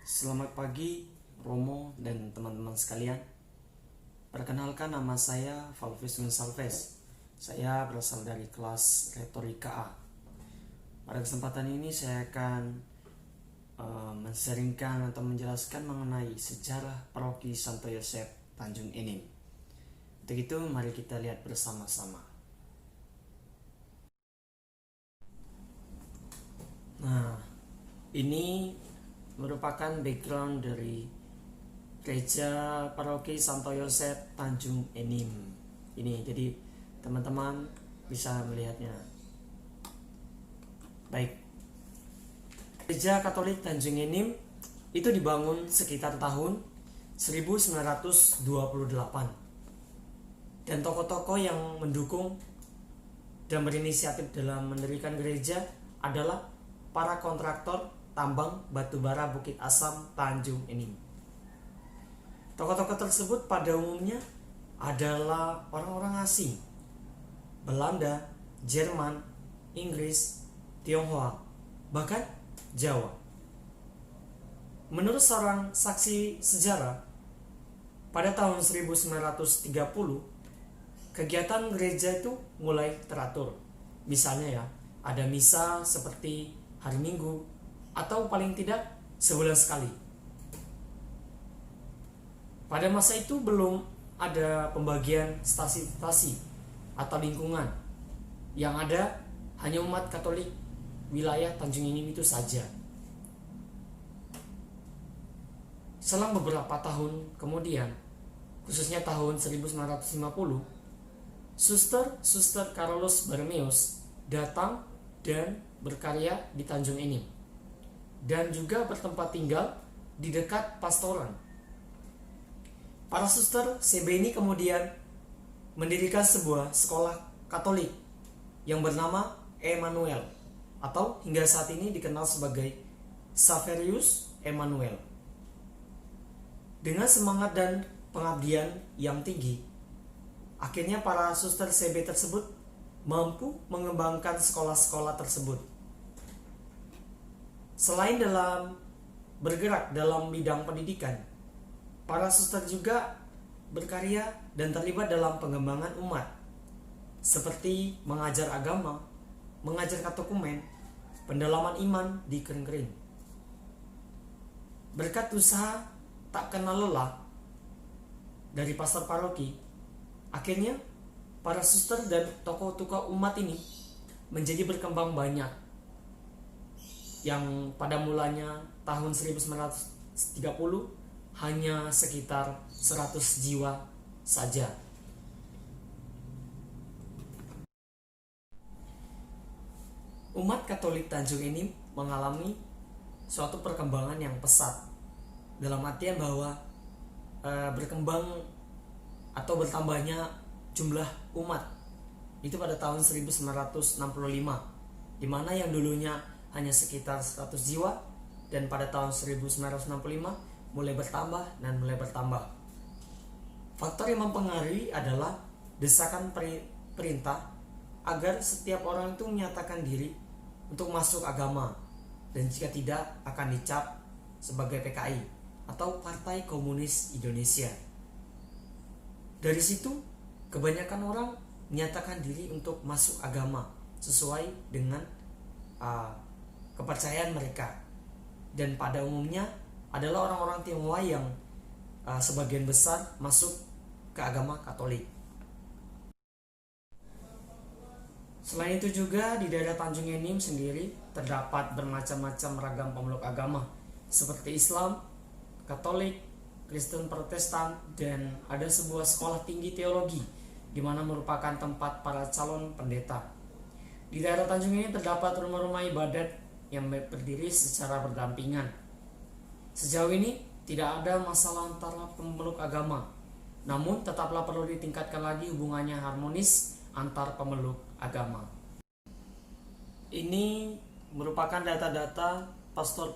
Selamat pagi Romo dan teman-teman sekalian. Perkenalkan, nama saya Valvis Gonsalves. Saya berasal dari kelas Retorika A. Pada kesempatan ini saya akan menseringkan atau menjelaskan mengenai sejarah Paroki Santo Yosef Tanjung Enim. Untuk itu mari kita lihat bersama-sama. Nah, ini merupakan background dari gereja Paroki Santo Yosef Tanjung Enim. Ini jadi teman-teman bisa melihatnya. Baik. Gereja Katolik Tanjung Enim itu dibangun sekitar tahun 1928. Dan tokoh-tokoh yang mendukung dan berinisiatif dalam mendirikan gereja adalah para kontraktor tambang batubara Bukit Asam Tanjung Enim. Tokoh-tokoh tersebut pada umumnya adalah orang-orang asing, Belanda, Jerman, Inggris, Tionghoa, bahkan Jawa. Menurut seorang saksi sejarah, pada tahun 1930 kegiatan gereja itu mulai teratur. Misalnya ada misa seperti hari Minggu atau paling tidak sebulan sekali. Pada masa itu belum ada pembagian stasi-stasi atau lingkungan. Yang ada hanya umat Katolik wilayah Tanjung Enim itu saja. Selang beberapa tahun kemudian, khususnya tahun 1950, Suster Carolus Barmeus datang dan berkarya di Tanjung Enim dan juga bertempat tinggal di dekat pastoran. Para suster CB ini kemudian mendirikan sebuah sekolah Katolik yang bernama Emmanuel, atau hingga saat ini dikenal sebagai Xaverius Emmanuel. Dengan semangat dan pengabdian yang tinggi, akhirnya para suster CB tersebut mampu mengembangkan sekolah-sekolah tersebut. Selain dalam bergerak dalam bidang pendidikan, para suster juga berkarya dan terlibat dalam pengembangan umat, seperti mengajar agama, mengajar katekumen, pendalaman iman di kering-kering. Berkat usaha tak kenal lelah dari pastor paroki, akhirnya para suster dan tokoh-tokoh umat ini menjadi berkembang banyak. Yang pada mulanya tahun 1930 hanya sekitar 100 jiwa saja. Umat Katolik Tanjung Enim mengalami suatu perkembangan yang pesat, dalam artian bahwa berkembang atau bertambahnya jumlah umat itu pada tahun 1965, di mana yang dulunya hanya sekitar 100 jiwa dan pada tahun 1965 mulai bertambah dan mulai bertambah. Faktor yang mempengaruhi adalah desakan perintah agar setiap orang itu menyatakan diri untuk masuk agama, dan jika tidak akan dicap sebagai PKI atau Partai Komunis Indonesia. Dari situ kebanyakan orang menyatakan diri untuk masuk agama sesuai dengan kepercayaan mereka, dan pada umumnya adalah orang-orang Tionghoa yang sebagian besar masuk ke agama Katolik. Selain itu juga di daerah Tanjung Enim sendiri terdapat bermacam-macam ragam pemeluk agama seperti Islam, Katolik, Kristen Protestan, dan ada sebuah sekolah tinggi teologi di mana merupakan tempat para calon pendeta. Di daerah Tanjung Enim terdapat rumah-rumah ibadat yang berdiri secara berdampingan. Sejauh ini tidak ada masalah antara pemeluk agama, namun tetaplah perlu ditingkatkan lagi hubungannya harmonis antar pemeluk agama. Ini merupakan data-data pastor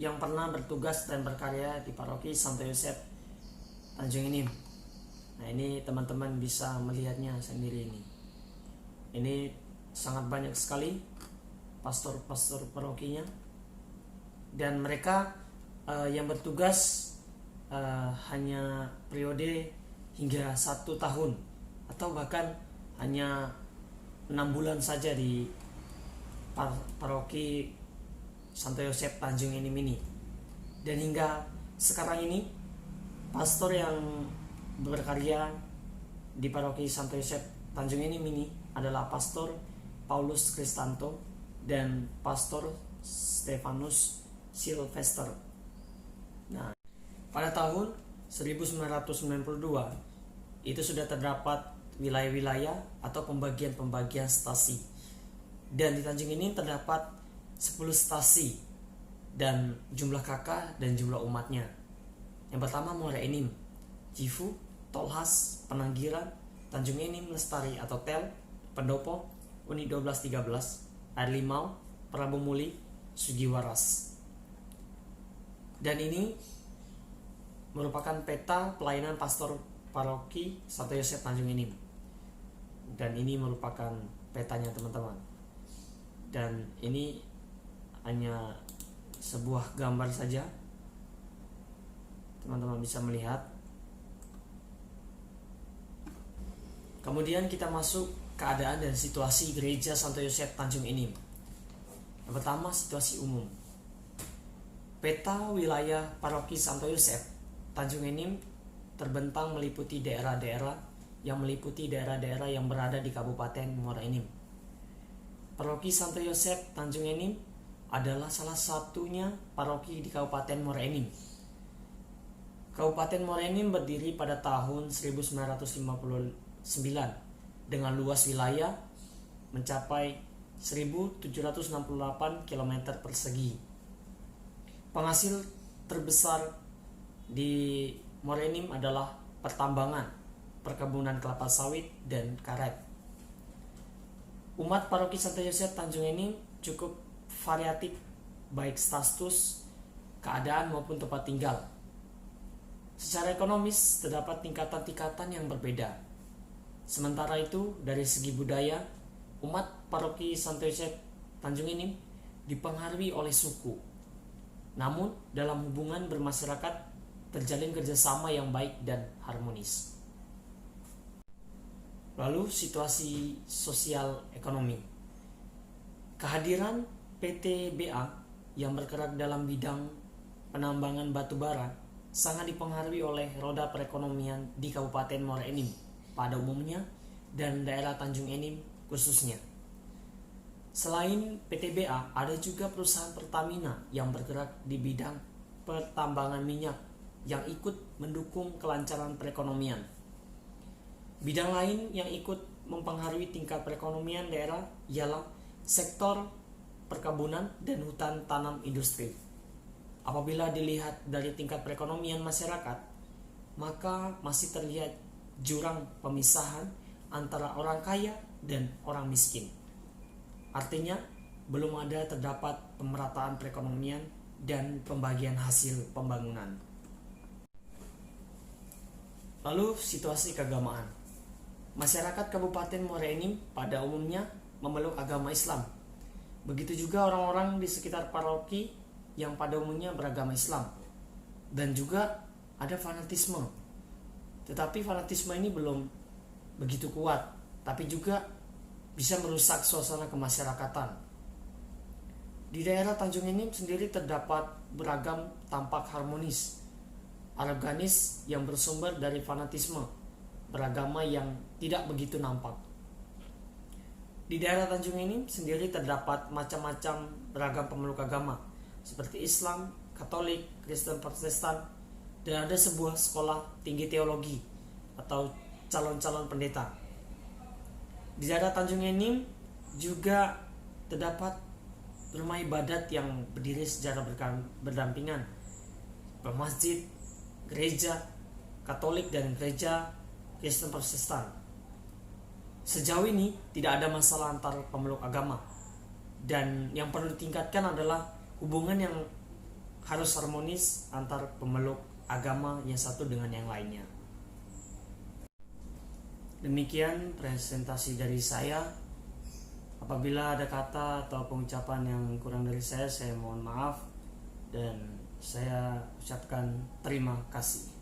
yang pernah bertugas dan berkarya di Paroki Santo Yosef Tanjung Enim. Nah, ini teman-teman bisa melihatnya sendiri ini. Ini sangat banyak sekali pastor-pastor parokinya, dan mereka yang bertugas hanya periode hingga 1 tahun atau bahkan hanya 6 bulan saja di paroki Santo Yosep Tanjung Enim ini. Dan hingga sekarang ini pastor yang berkarya di paroki Santo Yosep Tanjung Enim ini adalah Pastor Paulus Kristanto dan Pastor Stefanus Sylvester. Nah, pada tahun 1992 itu sudah terdapat wilayah-wilayah atau pembagian-pembagian stasi. Dan di Tanjung ini terdapat 10 stasi dan jumlah kakak dan jumlah umatnya. Yang pertama Muara Enim, Cifu, Tolhas, Penanggiran, Tanjung Enim, Lestari atau Tel, Pendopo, Uni 1213, Air Limau, Prabu Muli, Sugiwaras. Dan ini merupakan peta pelayanan pastor paroki Santo Yosep Tanjung Enim. Dan ini merupakan petanya teman-teman. Dan ini hanya sebuah gambar saja. Teman-teman bisa melihat. Kemudian kita masuk keadaan dan situasi gereja Santo Yosep Tanjung Enim. Yang pertama, situasi umum. Peta wilayah paroki Santo Yosep Tanjung Enim terbentang meliputi daerah-daerah yang berada di Kabupaten Muara Enim. Paroki Santo Yosep Tanjung Enim adalah salah satunya paroki di Kabupaten Muara Enim. Kabupaten Muara Enim berdiri pada tahun 1959 dengan luas wilayah mencapai 1768 km persegi. Penghasil terbesar di Muara Enim adalah pertambangan, perkebunan kelapa sawit, dan karet. Umat paroki Santo Yosep Tanjung Enim cukup variatif baik status, keadaan maupun tempat tinggal. Secara ekonomis terdapat tingkatan-tingkatan yang berbeda. Sementara itu dari segi budaya, umat paroki Santo Yosep Tanjung Enim dipengaruhi oleh suku. Namun dalam hubungan bermasyarakat terjalin kerjasama yang baik dan harmonis. Lalu situasi sosial ekonomi. Kehadiran PT BA yang bergerak dalam bidang penambangan batu bara sangat dipengaruhi oleh roda perekonomian di Kabupaten Muara Enim pada umumnya dan daerah Tanjung Enim khususnya. Selain PT BA, ada juga perusahaan Pertamina yang bergerak di bidang pertambangan minyak yang ikut mendukung kelancaran perekonomian. Bidang lain yang ikut mempengaruhi tingkat perekonomian daerah ialah sektor perkebunan dan hutan tanam industri. Apabila dilihat dari tingkat perekonomian masyarakat, maka masih terlihat jurang pemisahan antara orang kaya dan orang miskin. Artinya, belum ada terdapat pemerataan perekonomian dan pembagian hasil pembangunan. Lalu situasi keagamaan. Masyarakat Kabupaten Muara Enim pada umumnya memeluk agama Islam. Begitu juga orang-orang di sekitar paroki yang pada umumnya beragama Islam. Dan juga ada fanatisme. Tetapi fanatisme ini belum begitu kuat, tapi juga bisa merusak suasana kemasyarakatan. Di daerah Tanjung Enim sendiri terdapat beragam tampak harmonis, organis yang bersumber dari fanatisme beragama yang tidak begitu nampak. Di daerah Tanjung Enim sendiri terdapat macam-macam beragam pemeluk agama seperti Islam, Katolik, Kristen, Protestan, dan ada sebuah sekolah tinggi teologi atau calon-calon pendeta. Di daerah Tanjung Enim juga terdapat rumah ibadat yang berdiri secara berdampingan, bermasjid, gereja Katolik dan gereja Kristen Protestan. Sejauh ini tidak ada masalah antar pemeluk agama, dan yang perlu ditingkatkan adalah hubungan yang harus harmonis antar pemeluk agama yang satu dengan yang lainnya. Demikian presentasi dari saya. Apabila ada kata atau pengucapan yang kurang dari saya mohon maaf, dan Saya ucapkan terima kasih.